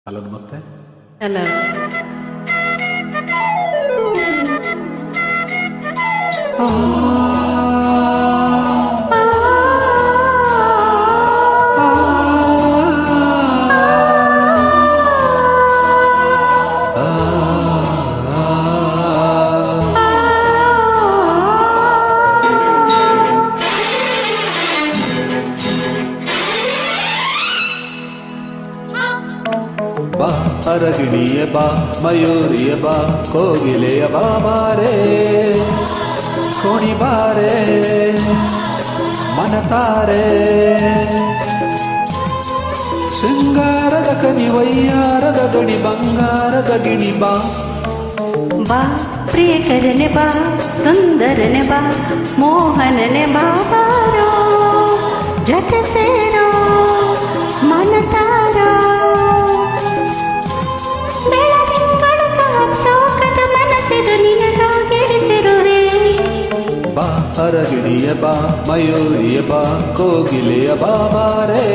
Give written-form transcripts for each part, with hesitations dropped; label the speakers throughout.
Speaker 1: Hello, ನಮಸ್ತೆ.
Speaker 2: Hello.
Speaker 1: ಬಾ ಅರಗಿಣಿಯ ಬಾ, ಮಯೂರಿಯ ಬಾ, ಕೋಗಿಲೆಯ ಬಾ ಬಾರೆ, ಕೋಣಿ ಬಾರೆ, ಮನತಾರೆ, ಶೃಂಗಾರದ ಕನಿ ವಯ್ಯಾರದ ಗಣಿ ಬಂಗಾರದ ಗಿಣಿ ಬಾ.
Speaker 2: ಬಾ ಪ್ರಿಯಕರನೆ ಬಾ, ಸುಂದರನೆ ಬಾ, ಮೋಹನನೆ ಬಾ ಬಾರೋ, ಜೊತೆ ಸೇರೋ ಮನತಾರೋ, ಬೆಳದಿಂಗಳು ಸೋಕದ ಮನಸ್ಸಿದು ನಿನಗಾಗಿರಿಸಿರುವೆ.
Speaker 1: ಬಾ ಅರಗಿಣಿಯ ಬಾ, ಮಯೂರಿಯ ಬಾ, ಕೋಗಿಲೆಯ ಬಾ ಬಾರೆ.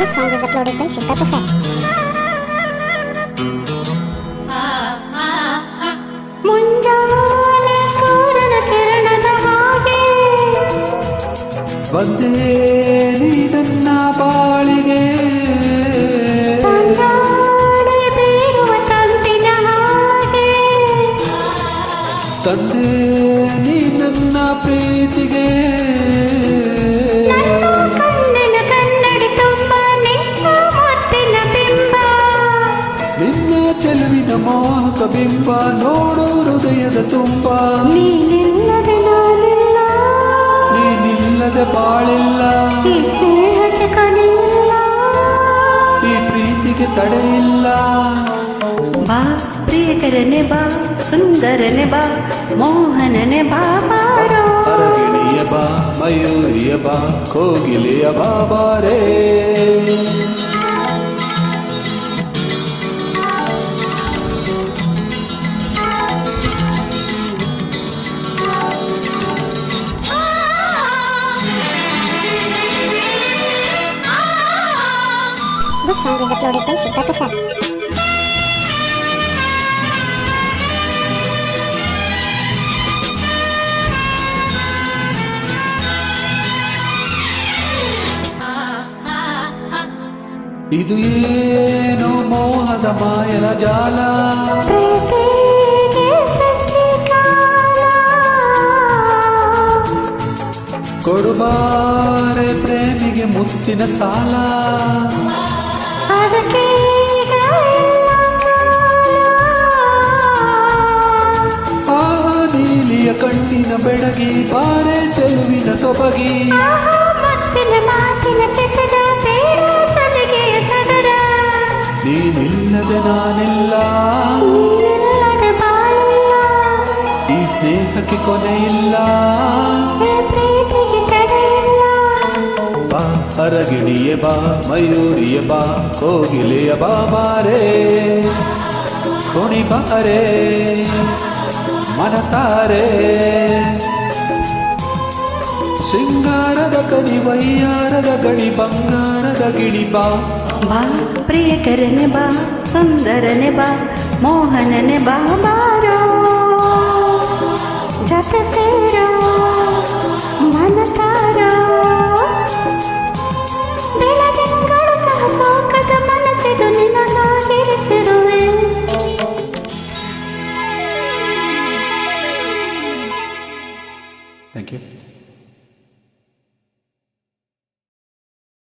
Speaker 3: This song is uploaded by Shikha Prasad.
Speaker 2: ಮುಂಜಾನೆ ಸೂರ್ಯನ ಕಿರಣದ ಹಾಗೆ
Speaker 1: ಬಂದೇ ನೀ ನನ್ನ ಬಾಳಿಗೆ,
Speaker 2: ತಂಗಾಳಿ ಬೀರುವ ತಂಪಿನ ಹಾಗೆ,
Speaker 1: ತಂದೆ ನೀ ನನ್ನ ಪ್ರೀತಿಗೆ.
Speaker 2: ಕಣ್ಣಿನ ಕನ್ನಡಿ ತುಂಬ ನಿನ್ನ ಮುತ್ತಿನ ಬಿಂಬ,
Speaker 1: ನಿನ್ನ ಚೆಲುವಿನ ಮೋಹಕ ಬಿಂಬ ನೋಡು ಹೃದಯದ ತುಂಬ.
Speaker 2: ನೀನಿಲ್ಲದೆ ನಾನಿಲ್ಲ,
Speaker 1: ನೀನಿಲ್ಲದೆ ಬಾಳಿಲ್ಲ,
Speaker 2: ಈ ಸ್ನೇಹಕ್ಕೆ ಕನೆಯಿಲ್ಲ.
Speaker 1: ಈ ಪ್ರೀತಿಗೆ ತಡೆಯಿಲ್ಲ.
Speaker 2: ಬಾ ಪ್ರಿಯಕರನೆ ಬಾ, ಸುಂದರನೆ ಬಾ, ಮೋಹನನೆ ಬಾ ಬಾರೋ.
Speaker 1: ಅರಗಿಣಿಯ ಬಾ, ಮಯೂರಿಯ ಬಾ, ಕೋಗಿಲೆಯ ಬಾ ಬಾರೆ.
Speaker 3: This song is uploaded by Shikha Prasad.
Speaker 1: ಇದು ಏನು ಮೋಹದ ಮಾಯದ ಜಾಲ,
Speaker 2: ಪ್ರೀತಿಗೆ ಸಖಿಗಾಲ,
Speaker 1: ಕೊಡುಬಾರೆ ಪ್ರೇಮಿಗೆ ಮುತ್ತಿನ ಸಾಲ.
Speaker 2: ಅದಕ್ಕೆ ಈಗ
Speaker 1: ಆ ನೀಲಿಯ ಕಣ್ಣಿನ ಬೆಳಗಿ ಬಾರೆ ಚೆಲುವಿನ ಸೊಬಗಿ.
Speaker 2: ಮುತ್ತಿನ ಮಾತಿನ ಚಿತ್ರ ಬೇಡ ಸಲಿಗೆಯ ಸದರ,
Speaker 1: ನೀನಿಲ್ಲದೆ ನಾನಿಲ್ಲ,
Speaker 2: ನೀನಿಲ್ಲದೆ ಬಾಳಿಲ್ಲ,
Speaker 1: ಈ ಸ್ನೇಹಕ್ಕೆ ಕೊನೆಯಿಲ್ಲ.
Speaker 2: ಈ ಪ್ರೀತಿಗೆ ತಡೆಯಿಲ್ಲ.
Speaker 1: ಬಾ ಅರಗಿಣಿಯ ಬಾ, ಮಯೂರಿಯ ಬಾ, ಕೋಗಿಲೆಯ ಬಾ ಬಾರೆ, ಕೋಣಿ ಬಾರೆ, ಮನತಾರೆ, ಶೃಂಗಾರದ ಕನಿ ವಯ್ಯಾರದ ಗಣಿ ಬಂಗಾರದ ಗಿಣಿ ಬಾ.
Speaker 2: ಬಾ ಪ್ರಿಯಕರನೆ ಬಾ, ಸುಂದರನೆ ಬಾ, ಮೋಹನನೆ ಬಾ ಬಾರೋ, ಜೊತೆ ಸೇರೋ ಮನತಾರೋ, ಬೆಳದಿಂಗಳು ಸಹ ಸೋಕದ ಮನಸ್ಸಿದು ನಿನಗಾಗಿರಿಸಿರುವೆ.
Speaker 1: Thank you.